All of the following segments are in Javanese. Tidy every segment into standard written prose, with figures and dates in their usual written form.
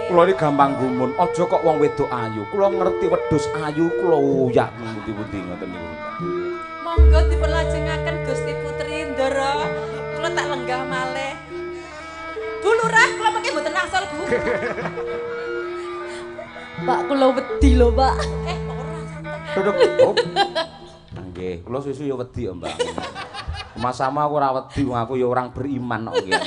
Kula iki gampang gumun, aja kok wong wedok ayu. Kula ngerti wedhus ayu kula uyak pundi-pundi ngoten niku. Monggo dipunlajengaken Gusti Putri Ndara. Kula tak lenggah malih. Bu Lurah, kula mengke mboten asal, Bu. Pak kula wedi lho, Pak. Kok ora santai. Duduk. Oh. Nggih, kula susu ya wedi ya, Mbak. Mas sama aku ora wedi, wong aku ya orang beriman kok nggih.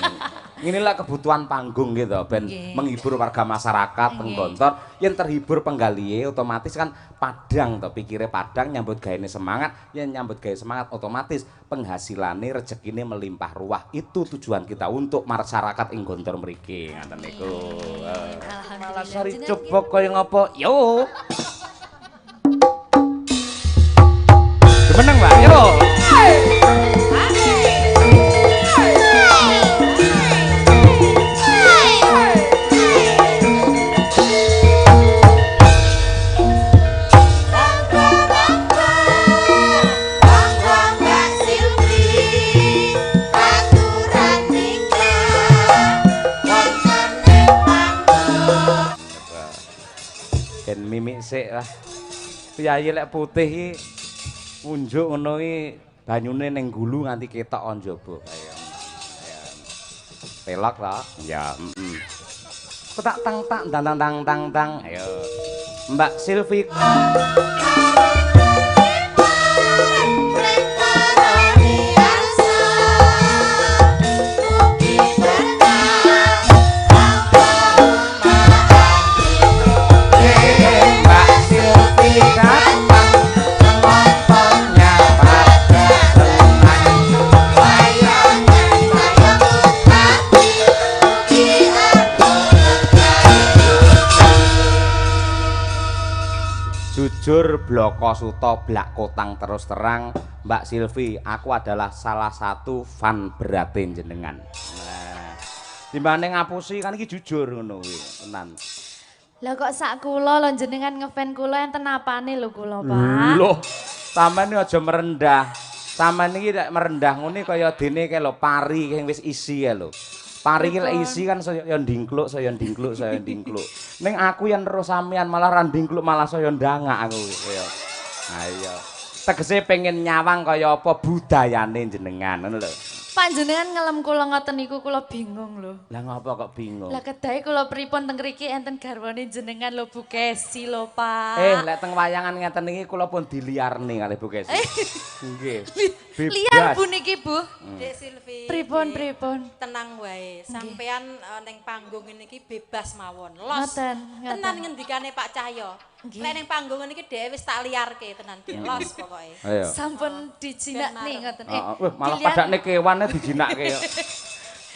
Inilah kebutuhan panggung gitu, ben menghibur warga masyarakat, penggontor. Yang terhibur penggalihe otomatis kan padang to, pikire padang nyambut gaene semangat, yang nyambut gawe semangat otomatis penghasilane rezekine melimpah ruah. Itu tujuan kita untuk masyarakat ing Gontor mriki, ngoten niku. Malah sari coba kaya ngapa? Yo. Meneng, Mbak. Yo. Mimik sik lah. Piyayi lek putih iki unjuk ngono iki banyune ning gulu nganti ketok njaba kaya. Pelok ta? Ya, heeh. Ketak tang tang tang tang tang tang. Ayo. Mbak Silvi. Jujur bloko suto blak kotang terus terang Mbak Silvi, aku adalah salah satu fan beratin jenengan. Nah, dibanding ngapusi kan iki jujur ngono kuwi, tenan. Lah kok sak kula lho jenengan ngefan kula enten apane lho kula, Pak? Loh, sampean iki aja merendah. Sampean iki nek merendah ngene kaya dene kae lho pari sing wis isi kae lho. Pari iki lek isi kan saya ndingkluk, saya ndingkluk, saya ndingkluk. Ning aku yang terus sampean malah ra ndingkluk malah saya ndangak aku kaya. Ha iya. Tegese pengen nyawang kaya apa budayane jenengan ngono lho. Panjenengan ngelem kula ngoten niku kula bingung lho. Lah ngapa kok bingung? Lah kedahe kula pripun teng mriki enten garwane jenengan lho Bu Kesi lho, Pak. Lek teng wayangan ngeten iki kula pun diliarne kalih Bu Kesi. Nggih. Liar Bu niki, Bu. Dek Silvi. Pripun? Tenang wae. Sampean ning panggung niki bebas mawon. Los. Ngoten. Tenan ngendikane Pak Cahyo. Lek ning panggung niki dhewe wis tak liarke tenan Dek. Los pokoke. Sampun dijinakne ngoten. Malah padakne kewane dijinakke kok.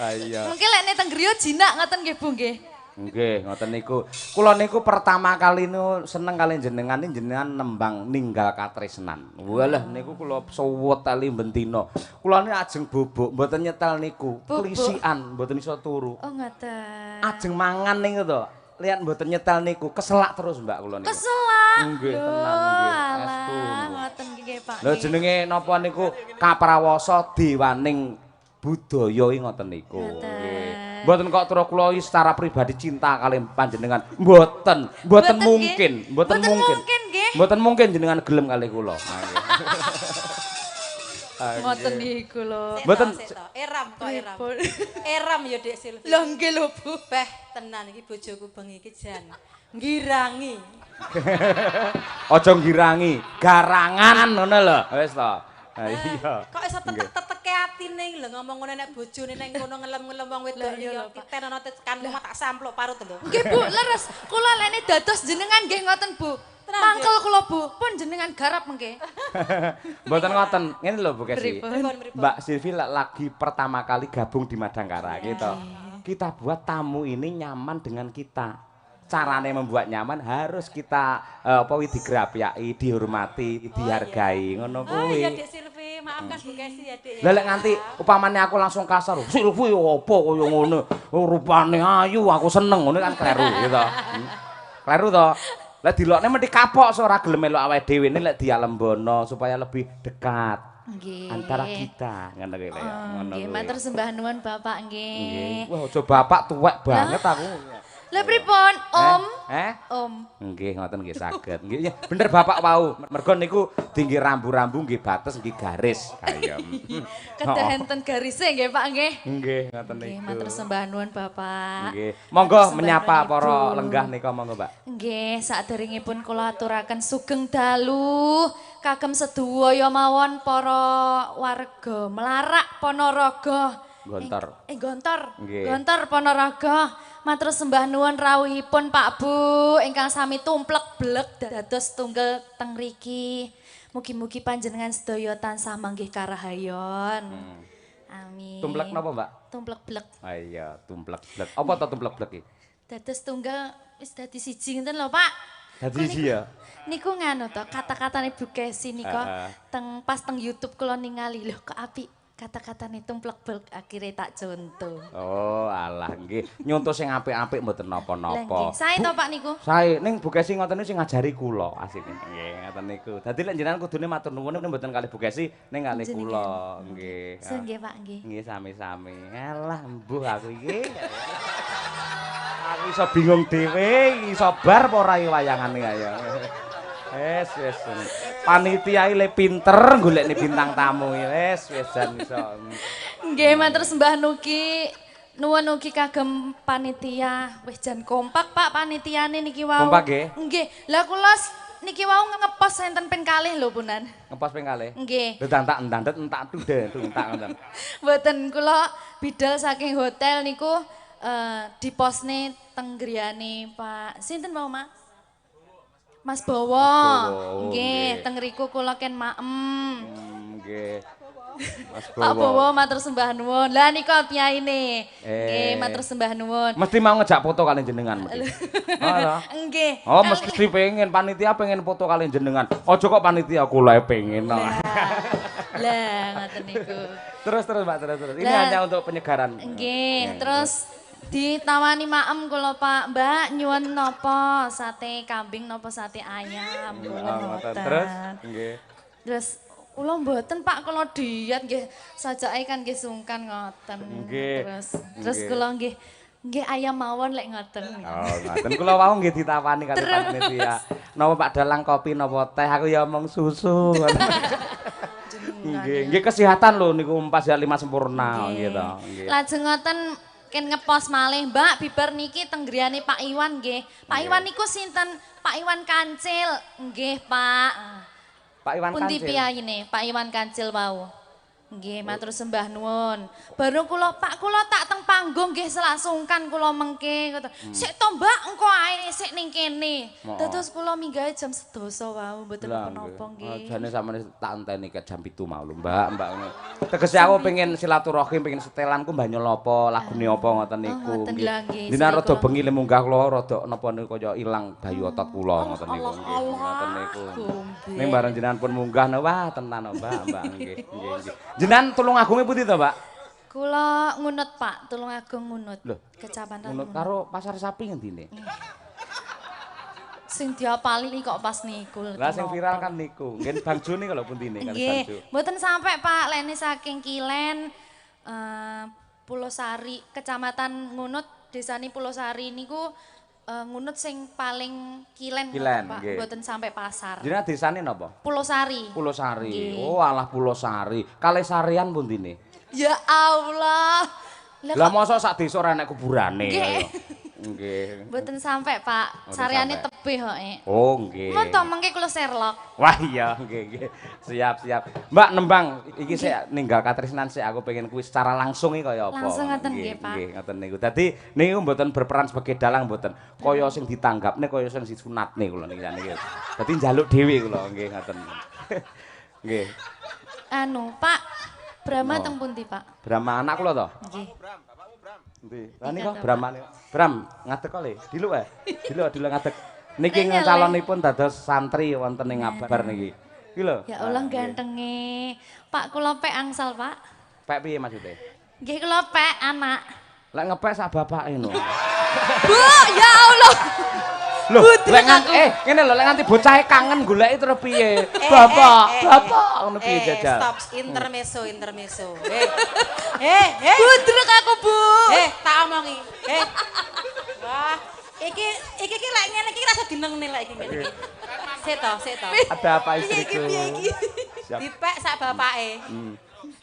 Ha iya. Mungkin lek nek teng griya jinak ngoten nggih Bu nggih. Nggih, ngoten niku. Kula niku pertama kali nu seneng kali jenengan nembang ninggal katresnan. Walah niku kula suwet kali bentino. Kula ni ajeng bobok, mboten nyetel niku. Klisikan, mboten iso turu. Oh ngoten. Ajeng mangan niku to. Lihat mboten nyetel niku, keselak terus Mbak kula niku. Keselak. Nggih, tenang nggih. Estu. Ngoten nggih Pak. Lho jenenge napa niku Kaprawasa dewaning budaya ngoten niku. Nggih. Mboten kok terus kula secara pribadi cinta kali panjenengan. Mboten mungkin, mboten mungkin. Mboten mungkin jenengan gelem kali kula. Ngoten niku lho. Mboten eram kok eram. Eram ya Dek Silvi. Lho nggih lho Bu. Beh, tenan iki bojoku bengi iki jan ngirangi. Aja ngirangi, garangan ngono lho. Wis to. Ha iya. Kok iso tetek-teteke atine lho ngomong ngene nek bojone ning kono ngelem-ngelem wong wedok liya. Titen ana tekan omah tak sampluk parut lho. Nggih Bu, leres. Kula lene dados jenengan nggih ngoten Bu. Mangkel kula Bu, pun jenengan garap mengke. Mboten ngoten. Ngene lho Bu Kesi. Pripun? Mbak Silvi lagi pertama kali gabung di Madangkara gitu. Kita buat tamu ini nyaman dengan kita. Carane membuat nyaman harus kita digrapiaki, dihormati, dihargai ngono kuwi. Oh iya Dek Silvi, maafkan Bu Kesi ya Dek. Lah lek nganti upamane aku langsung kasar, Silvi opo kaya ngono? Rupane ayu, aku seneng ngono kan kleru gitu. Kleru to. Lah dilokne mesti kapok ora gelem melok awake dhewe ini lek dialembono supaya lebih dekat. Antara kita ngono kuwi ya. Nggih, matur sembah nuwun Bapak nggih. Wah, aja bapak tuwek banget aku. Lah pripun, Om? Om. Nggih, ngoten nggih saged. Nggih, bener Bapak wau. Mergo niku tinggi rambu-rambu nggih bates nggih garis kaya. Kedah enten garise nggih, Pak nggih. Nggih, ngoten niku. Nggih, matur sembah nuwun Bapak. Nggih. Monggo menyapa para lenggah nika monggo, Mbak. Nggih, saderengipun kula aturaken sugeng dalu kagem sedaya mawon para warga Melarak Ponorogo. Gontor. Gontor. Nggih. Gontor Ponorogo. Matur sembah nuwun rawuhipun Pak Bu ingkang sami tumplek blek dados tunggal teng mriki. Mugi-mugi panjenengan sedaya tansah manggih karahayon. Amin. Tumplek napa, Mbak? Tumplek blek. Ah iya, tumplek blek. Apa to tumplek blek iki? Dados tunggal wis dadi siji ngenten lho, Pak. Dadi siji ya. Niku nganu to, kata-katane Bu Kesi nika pas teng YouTube kula ningali lho kok apik. Kata-katane tumplek blek akhire tak contoh. Oh, alah nggih. Nyonto sing apik-apik mboten napa-napa. Nggih, sae to Pak niku. Sae, ning Bu Kesi ngoten niku sing ngajari kula asline. Nggih, ngoten niku. Dadi lek jenengan kudune matur nuwun nek mboten kalih Bu Kesi ning kalih kula. Nggih. Nggih, Pak, nggih. Nggih, sami-sami. Alah, embuh aku iki. Aku iso bingung dhewe, iso bar apa ora wayangane kaya. Wes. Panitia le pinter golekne bintang tamu. Wes jan iso. Nggih, matur sembah nuwun ugi kagem panitia. Wis jan kompak Pak panitiane niki wau. Kompak nggih? Nggih. Lah kula niki wau ngepost enten ping kalih lho punan. Ngepost ping kalih? Nggih. Lho entak tude, entak ngoten. Mboten kula bidal saking hotel niku dipostne teng griyane Pak. Sinten mau, Mas? Mas Bowo. Nggih, teng riku kula ken maem. Nggih. Mas Bowo. Pak Bowo matur sembah nuwun. Lah nika piyaine. Nggih, matur sembah nuwun. Mesti mau ngejak foto kalian jenengan mesti. Nggih. Oh, mesti pengen panitia pengen foto kalian jenengan. Ojo kok panitia kula pengen. Lah, ngoten niku. Terus Mbak, terus. Ini hanya untuk penyegaran. Nggih, terus ditawani maem kula Pak, Mbak nyuwun napa? Sate kambing napa sate ayam? Terus nggih. Terus kula mboten Pak, kula diet nggih. Sajake kan nggih sungkan ngoten. Terus kula nggih ayam mawon lek ngoten. Oh, ngoten kula wau nggih ditawani kali panitia. Napa Pak Dalang kopi napa teh? Aku ya omong susu. Nggih kesehatan lho niku 4 5 sempurna gitu. Nggih. Lajeng ngoten ken ngepost malih Mbak bibar niki teng griyane Pak Iwan nggih. Pak Iwan niku sinten? Pak Iwan Kancil. Nggih, Pak. Pak Iwan Kancil. Pundi piyayine Pak Iwan Kancil wau? Nggih, matur sembah nuwun. Baru kula Pak kula tak teng panggung nggih selangsungkan kula mengke ngoten. Sik to Mbak engko ae sik ning kene. Dados kula minggahe jam 11 wau mboten napa-napa nggih. Jane sampeyan tak enteni ke jam 7 mau lho Mbak. Tegese aku pengen silaturahim, pengen setelanku mbanyol apa, lagune apa ngoten niku. Dina rada bengi le munggah kula rada napa niku kaya ilang bayu otot kula ngoten niku nggih. Ngoten niku. Ning bareng jenengan pun munggah wah tenan Mbak nggih. Jenengan Tulungagunge pundi to, Mbak? Kula Ngunut, Pak. Tulungagung Ngunut. Kecamatan Ngunut karo Pasar Sapi ngendine? Sing diapali kok pas niku. Lah sing viral kan niku. Ngen Bang Joni kalau puntine kan Bang Jo. Mboten sampe Pak, lene saking Kilen Pulosari, Kecamatan Ngunut, desane Pulosari niku Ngunut sing paling Kilen Pak, mboten sampai pasar. Jenengan desane napa? Pulosari. Pulosari. Oh, alah Pulosari. Kalih sarian puntine? Ya Allah. Lah mosok sak desa ora enek kuburane. Nggih. Mboten sampai, Pak. Sareane tebih kok. Oh, nggih. Mun to mengke kula Sherlock. Wah iya, nggih. Siap. Mbak nembang iki sik ninggal katresnan sik aku pengen kuwi secara langsung iki kaya apa. Langsung ngoten nggih, Pak. Nggih, ngoten niku. Dadi niku mboten berperan sebagai dalang mboten. Kaya sing ditanggapne kaya sing disunatne kula niki. Dadi njaluk dhewe kula nggih ngoten. Nggih. Pak Brahma teng pundi, Pak? Brahma anak kula to? Nggih. Endi? Lah niku Brahmane. Bram, ngadeg kok le. Diluk ae. Diluk ngadeg. Niki calonipun dados santri wonten ing Ngabar niki. Iki lho. Ya Allah gantenge. Pak kula pek angsal, Pak. Pek piye maksude? Nggih kula pek anak. Lek ngepek sak bapake no. Bu, ya Allah. Loh, lek ngene lho, lek nganti bocahe kangen goleki terus piye? Bapak ngono piye jajal? Stop, intermezzo. Budrek aku, Bu. Tak omongi. Wah, Iki lek ngene iki rasa dinengne lek iki ngene iki. Sik to. Ada apa istriku? Siap. Dipek sak bapake.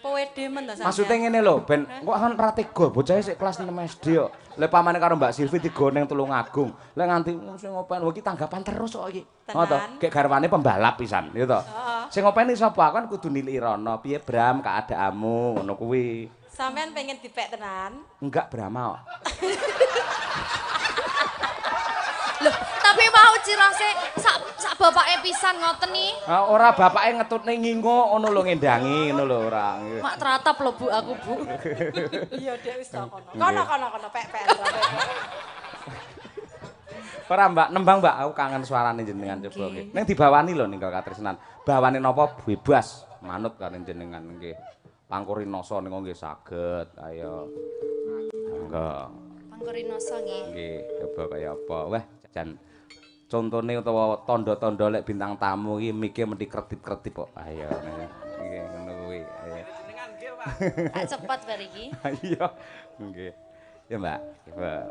Kowe demen ta sampean. Maksudnya ngene lho, ben kok kan ra tega bocah sik kelas 6 SD kok. Lek pamane karo Mbak Silvi digoneng Tulungagung. Lek nganti sing ngopeni iki tanggapan terus kok iki. Ngono to. Gek garwane pembalap pisan, ya to. Sing ngopeni sapa? Kan kudu niliki rono. Piye Bram keadaanmu ngono kuwi. Sampean pengen dipek tenan? Enggak Brama kok. Loh, tapi mau cirase sak bapake pisan ngoten nih. Ora bapake ngetutne ngingo ngono lho ngendangi ngono lho ora. Mak teratap lho Bu aku, Bu. Iya, Dek wis kono. Kono pek. Ora Mbak, nembang Mbak, aku kangen suarane jenengan coba nggih. Ning dibawani lho ninggal katresnan. Bawane napa bebas manut karo jenengan nggih. Pangkurinoso ning nggih saged. Ayo. Monggo. Pangkurinoso nggih. Nggih, coba kaya apa. Wah, jan contone utawa tanda-tanda lek bintang tamu iki mike mesti kretip-kretip kok. Ayo. Nggih, ngono kuwi. Ayo. Jenengan nggih, Pak. Tak cepet bar iki. Iya. Nggih. Ya, Mbak. Coba.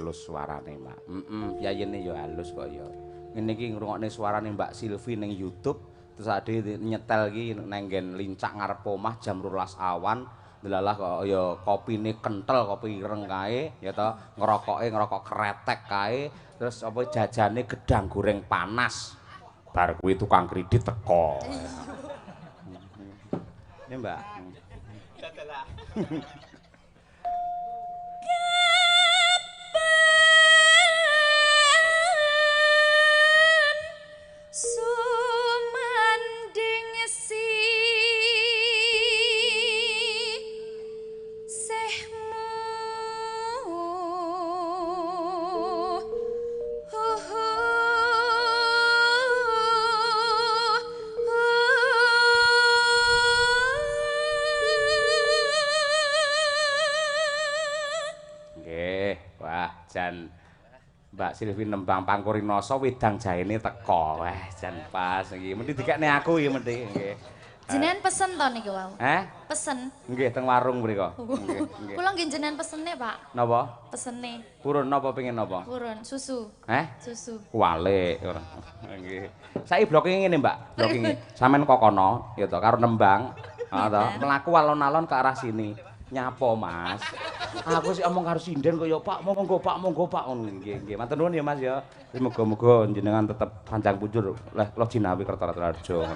Suarane Mbak. Piyayene ya halus kok ya. Ngene iki ngrungokne suarane Mbak Silvi ning YouTube, terus ade nyetel iki nang nggen lincak ngarep omah jam 12 awan. Delalah kok ya kopine kentel, kopi ireng kae, ya to. Ngerokok kretek kae, terus apa jajane gedang goreng panas. Bar kuwi tukang kredit teko. Ini Mbak. Dadalah. Sumanding si sehmu Nggih, wah jan Mbak Silvi nembang Pangkurinoso wedang jaene teko. Wah, jan pas iki. Mesti dikekne aku iki mesti nggih. Jenengan pesen to niki wau? Pesen. Nggih, teng warung mriko. Nggih. Kula nggih jenengan pesene, Pak. Napa? Pesene. Purun napa pengen napa? Purun, susu. Susu. Walik ora. Nggih. Saiki blocking ngene, Mbak. Blocking. Sampeyan kokono ya to karo nembang. Heeh to. Mlaku alon-alon ke arah sini. Nyapo, Mas? Aku sih omong karo sinden kaya Pak, monggo Pak. Nggih, matur nuwun ya Mas ya. Muga-muga jenengan tetep panjang punjur lo jinawi Kertaradharja.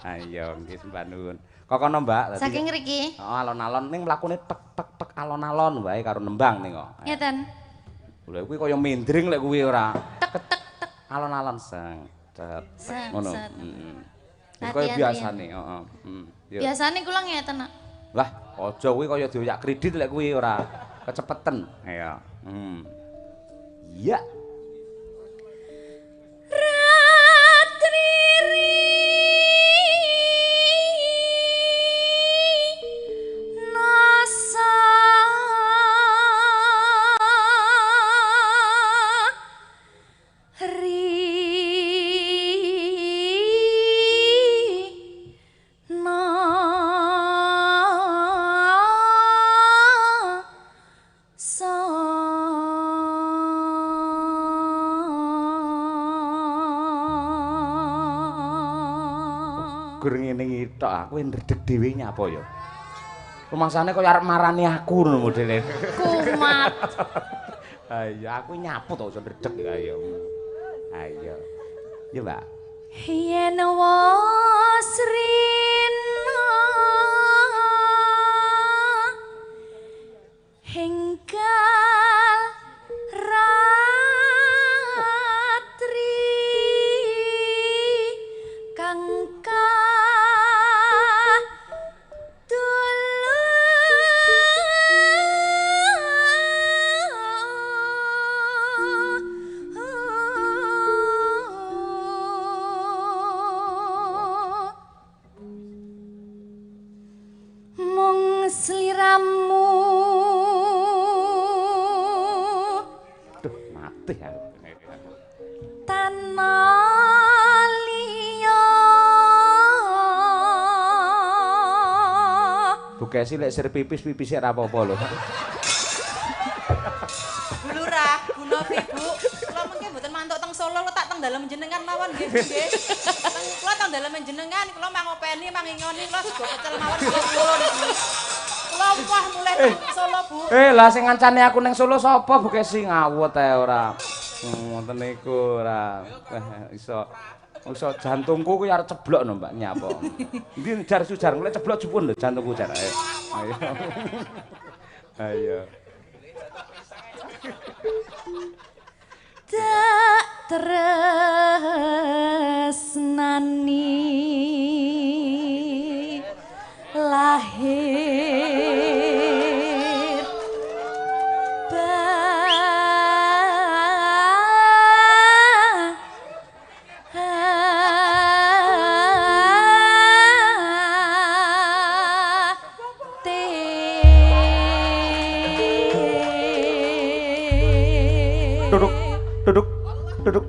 Ayo nggih sembah nuwun. Kokono Mbak. Saking ngriki. Heeh, alon-alon ning mlakune tek alon-alon wae karo nembang ning kok. Ngeten. Lha kuwi kaya mindring lek kuwi ora. Tek alon-alon seng. Ngono. Heeh. Kaya biasane, heeh. Biasane kula ngeten, Nak. Lah, aja kuwi kaya dioyak kredit lek kuwi ora kecepeten. Ya. Iya. gur ngene iki tok, kowe ndredeg dhewe nyapa ya? Rumangsane kaya arep marani aku ngono modele. Kumat. Ayo aku nyapu to iso ndredeg ya ayo. Ayo. Ya, Mbak. Yen wasrina hinggal ratri kang sliramu Duh, mati aku. tanah liya Bukesi lek sir pipis ora apa-apa lho. Bu Lurah, Bu Novi, Bu. Kula mengke mboten mantuk teng Solo, letak teng dalem jenengan mawon nggih, nggih. Kula teng dalem jenengan, kula mangopeni, mangingoni, kula sego pecel mawon kula niku. Kula wah mulai teng Solo, Bu. Lah sing ngancani aku ning Solo sapa Bukesi ngawut ae ora. Ngoten niku ora. Iso jantungku ku arep ceblok no Mbak nyapa. Ndi jar sujar lek ceblok jupun lho jantungku jar ayo. Ayo. Ayo. tak tresnani lahir Duduk.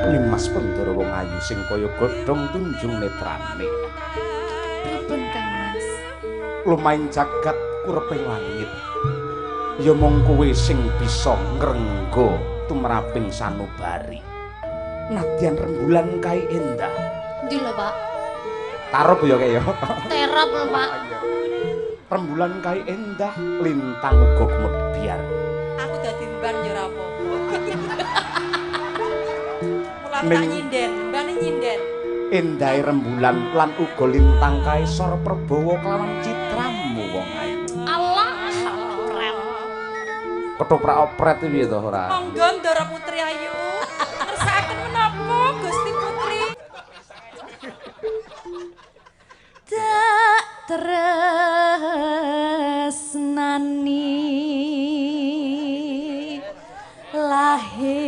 Nimas Pandara wong ayu sing kaya godhong tunjung netrane. Pripun Kang Mas? Lumaing jagat uriping langit. Ya mung kowe sing bisa ngrengga tumraping sanubari. Nadyan rembulan kae endah. Ndi lho, Pak? Tarup ya kaya. Terap lho, Pak. Rembulan kae endah, lintang uga kemedbiar. Aku dadi mban ya ora apa-apa. Mula tak nyinden, mbane nyinden. Endahe rembulan lan uga lintang kae sor perbawa kelawan citramu wong ayu. Allah, keren. Ketoprak opret iki to ora? Monggo Ndara Putri Ayu. Ngersakaken menapa Gusti Putri? Tak tresnani lahir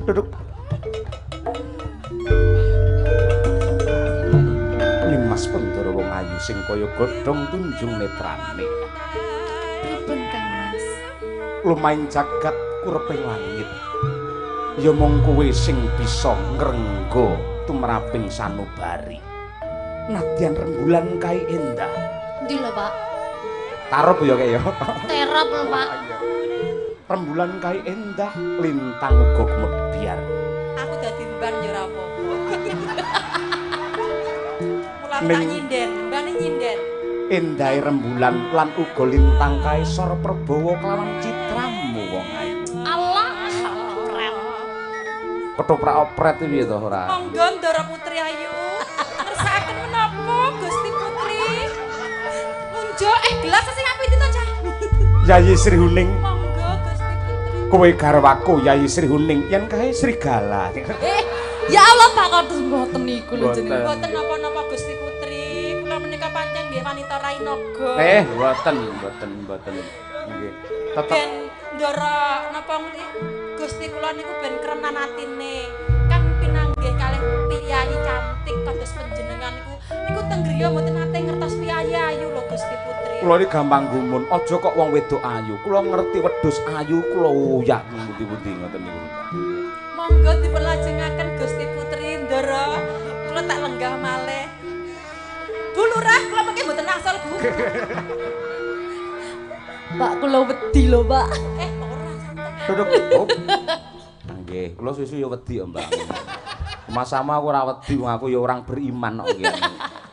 Duduk. Nimas Pandara wong ayu sing kaya godhong tunjung netrane. Pripun Kang Mas? Lumaing jagat uriping langit. Ya mung kowe sing bisa ngrengga tumraping sanubari. Nadyan rembulan kae endah. Ndi lho, Pak? Tarup ya kaya. Terap lho, Pak. Rembulan kae endah, lintang uga kemedbiar. Aku dadi mban ya ora apa-apa. Mula tak nyinden, mbane nyinden. Endahe rembulan lan uga lintang kae sor perbawa kelawan citramu wong ayu. Allah, keren. Ketoprak opret iki to ora? Monggo Ndara Putri Ayu. Ngersakaken menapa Gusti Putri? Unjuk gelas sing apik itu to, Cah. Yayi Sri Huning, Monggo Gusti Putri. kowe garwaku Yayi Sri Huning yen kae Srigala. Ya Allah, Pak Kodus mboten niku lho jenenge. Mboten napa-napa Gusti Putri. Kula menika pancen nggih wanita Rainaga. Mboten. Nggih. Tetep Ben ndara napa Gusti kula niku ben krenan atine. Kan pinanggih kalih piyayi cantik kados panjenengan niku teng griya mboten nate ngertos piyayi ayu lho Gusti. Gusti Putri. Kula iki gampang gumun. Aja kok wong wedok ayu. Kula ngerti wedhus ayu kula uyak pundi-pundi ngoten niku. Monggo dipunlajengaken Gusti Putri Ndara. Kula tak lenggah malih. Bu Lurah, kula mengke mboten asal, Bu. Pak kula wedi lho, Pak. Kok ora santai. Duduk. Oh. Nggih, kula susu ya wedi, Mbak. Mas sama aku ora wedi, wong aku ya orang beriman kok ngene.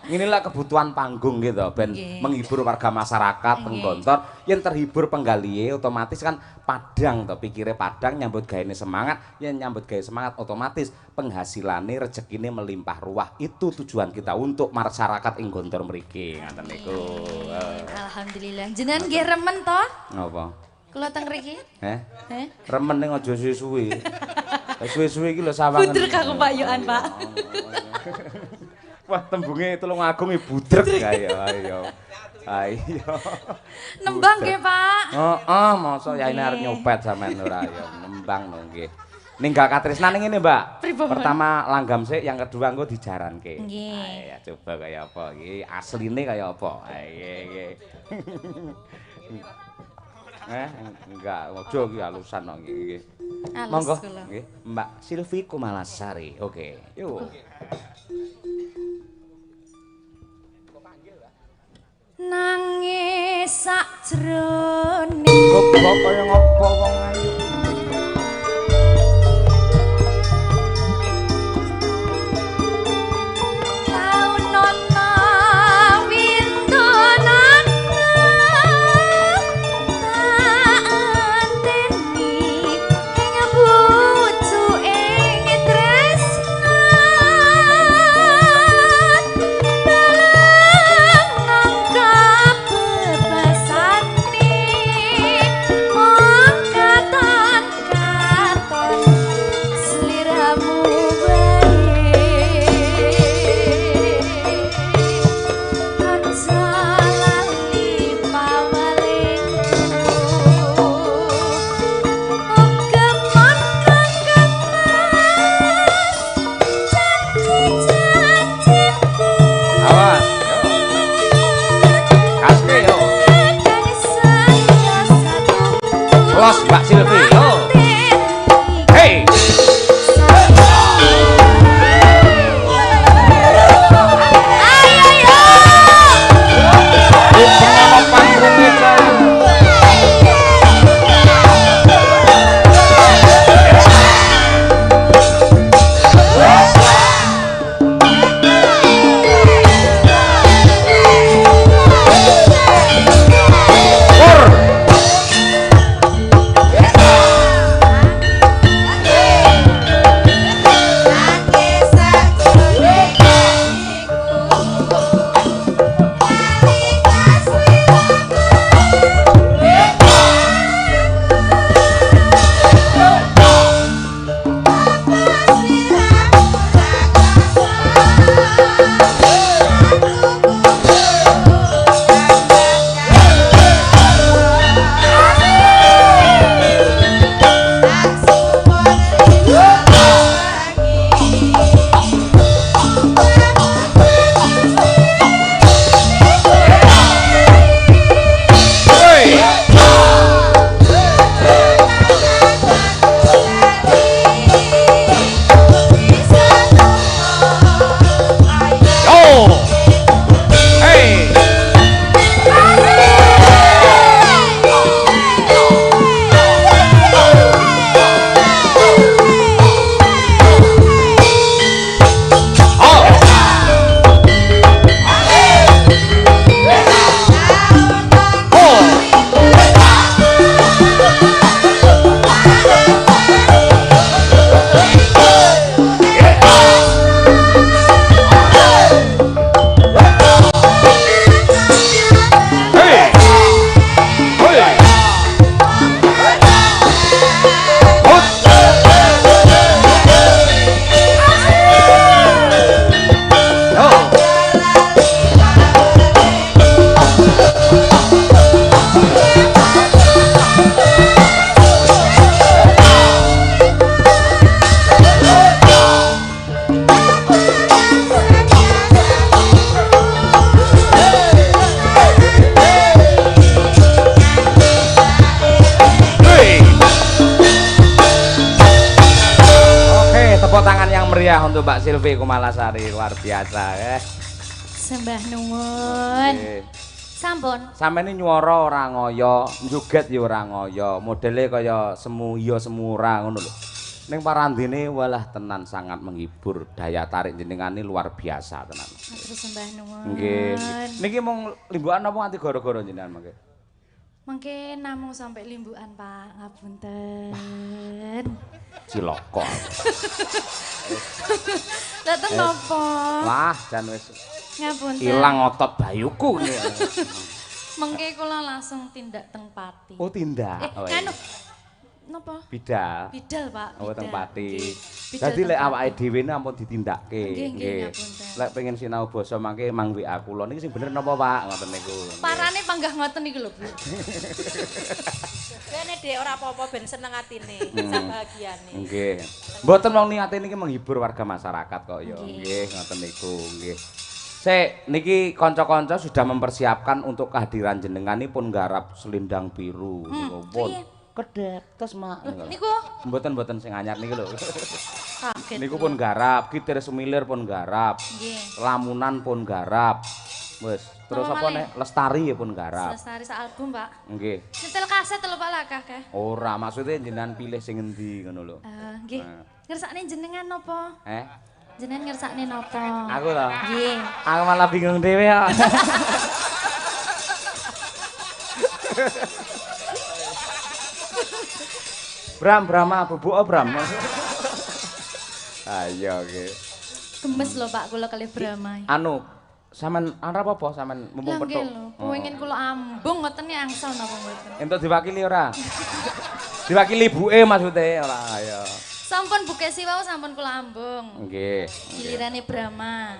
Inilah kebutuhan panggung gitu, ben menghibur warga masyarakat Gontor. Yang terhibur penggalihe otomatis kan padang to, pikire padang nyambut gawe semangat, yang nyambut gawe semangat otomatis penghasilane rezekine melimpah ruah. Itu tujuan kita untuk masyarakat ing Gontor mriki ngoten niku. Alhamdulillah. Jenengan nggih remen to? Napa? Kula teng mriki. Remen ning aja suwe-suwe. Suwe-suwe iki lho sawangen. Budrek aku Pak Yohan, Pak. Wah, tembunge Tulungagung budrek ayo ayo. Ayo. Nembang nggih, Pak. Heeh, mosok yaine arep nyopet sampean ora ya. Nembang lho nggih. Ninggal katresnan ngene, Mbak. Pertama langgam sik, yang kedua engko dijaranke. Nggih. Ya coba kaya apa iki? Asline kaya apa? Nggih. Enggak, ojo iki alusan kok nggih. Monggo nggih, Mbak Silvi Kumalasari. Oke. Yuk. Nangis sakjroning Goblok kaya ngopo wong ayu. Kata meriah untuk Mbak Silvi Kumalasari, luar biasa ya. Sembah nuwun. Sampun. Sampeyan nyuara ora ngoyo, njoget ya ora ngoyo, modele kaya semu iya semu ora ngono lho. Ning parandene walah tenan sangat menghibur, daya tarik jenengane luar biasa tenan. Matur sembah nuwun. Nggih. Niki mung limbukan apa nganti gara-gara jenengan mangke? Mangke namung sampai limbukan, Pak. Ngapunten. Cilaka. Lah ten napa? Wah, jan wis Ngapunten. ilang otot bayuku. Mengke kula langsung tindak teng pati. Oh, tindak. Oh, Anu. Napa? Bidal. Bidal, Pak. Oh, teng pati. Bidal Dadi teng lek pati. awake dhewe ne ampun ditindakke. Nggih, ngapunten. Lek pengen sinau basa mangke mang WA kula niki sing bener napa, Pak? Ngoten niku. Parane panggah ngoten niku lho, Bu. Kene Dek ora apa-apa ben seneng atine, sabahagiane. Nggih. Mboten wong niate niki menghibur warga masyarakat kok ya. Nggih, ngoten niku, nggih. Sik, niki kanca-kanca sudah mempersiapkan untuk kehadiran jenengan pun garap selindang biru. Niku pun kedek terus mak. Niku Mboten sing anyar niki lho. kaget. Niku pun garap, kitir semilir pun garap. Nggih. Lamunan pun garap. Wis, terus Napa apa malih? nek Lestari ya pun garap. Lestari sak album, Pak. Nggih. Nyetel kaset lho Pak lakah kah? Ora, maksudnya jenengan pilih sing endi ngono lho. Nggih. Ngersakne jenengan napa? Jenengan ngersakne napa? Aku lho. Nggih. Aku malah bingung dhewe kok. Brahma bubuk Bram. Ayo nggih. Gemes lho Pak kula kalih Brahma. Anu, sampean arep apa sampean mumpung Lah nggih petuk? lho, pengin kula ambung ngoten ya angsal napa mboten. Entuk diwakili ora? Diwakili ibuke maksude ora ayo. Sampun bukesi wau sampun kula ambung. Nggih. Gilirane Brahma.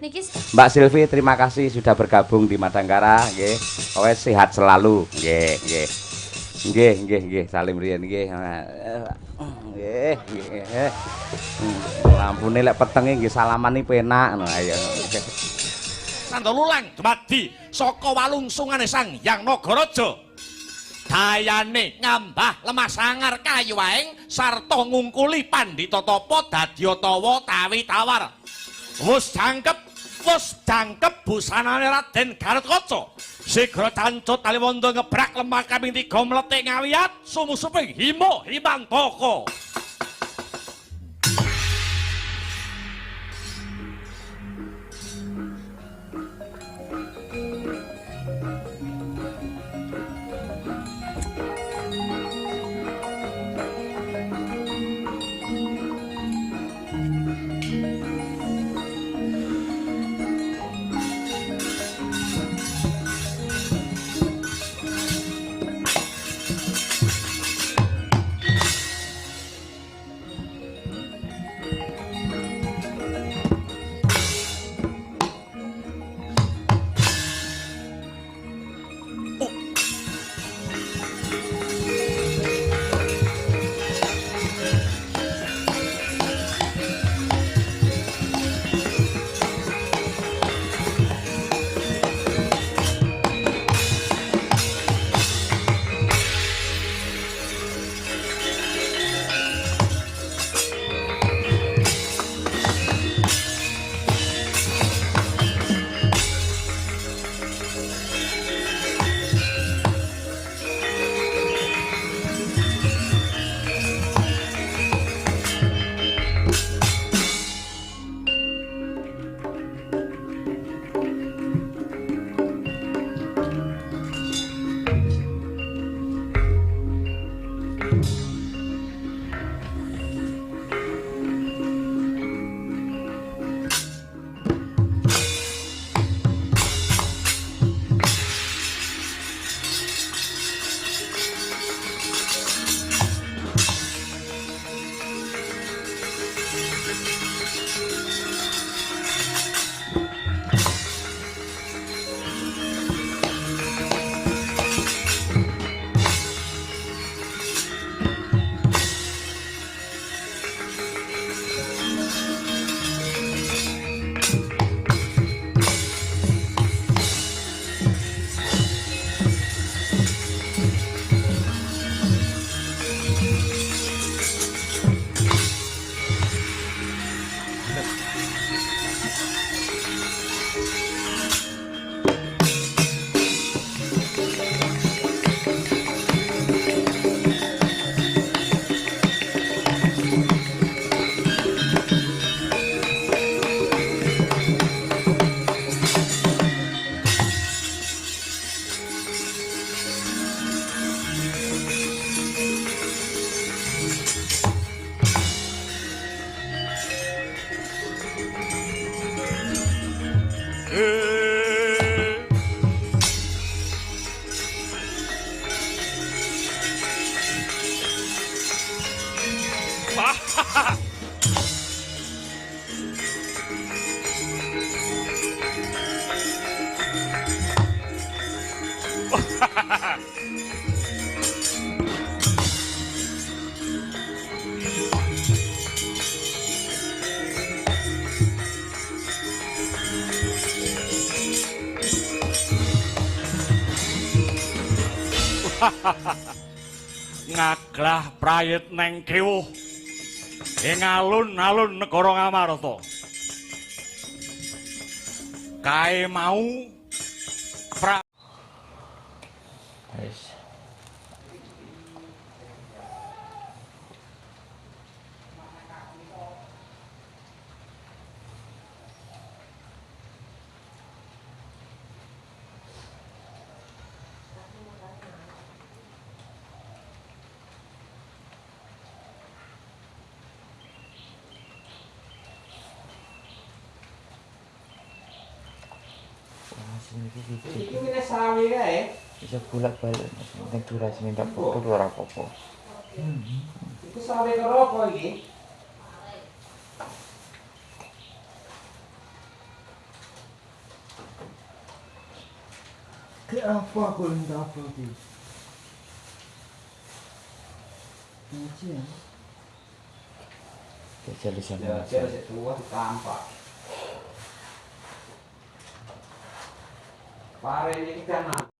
Niki Mbak Silvi terima kasih sudah bergabung di Madangkara nggih. Wes sehat selalu. Nggih. Nggih, salim riyen nggih. Nggih. Lampune lek petenge nggih salaman iki penak ngono ayo. Sandolulang dumadi saka walungsungane Sang Hyang Nagaraja. Dayane ngambah lemah sangar kayu waing sarta ngungkuli pandhita tapa dadya tawa tawi tawar. Wus jangkep busanane Raden Garetkaca. Sigra tancut Taliwondo ngebrak lemah kaping 3 mletik ngawiyat sumusuping Himantaka. Ngaglah prayit neng kewuh ing alun-alun negara Ngamarta. Kae mau Iki wis sawi kae. Bisa bolak-balik, penting durasi minta foto ora apa-apa. Iku sawi karo apa iki? Ke apa aku minta apa iki? Ngajian. Kecil di sana. Ya, sik tua ditampak. Pare iki kan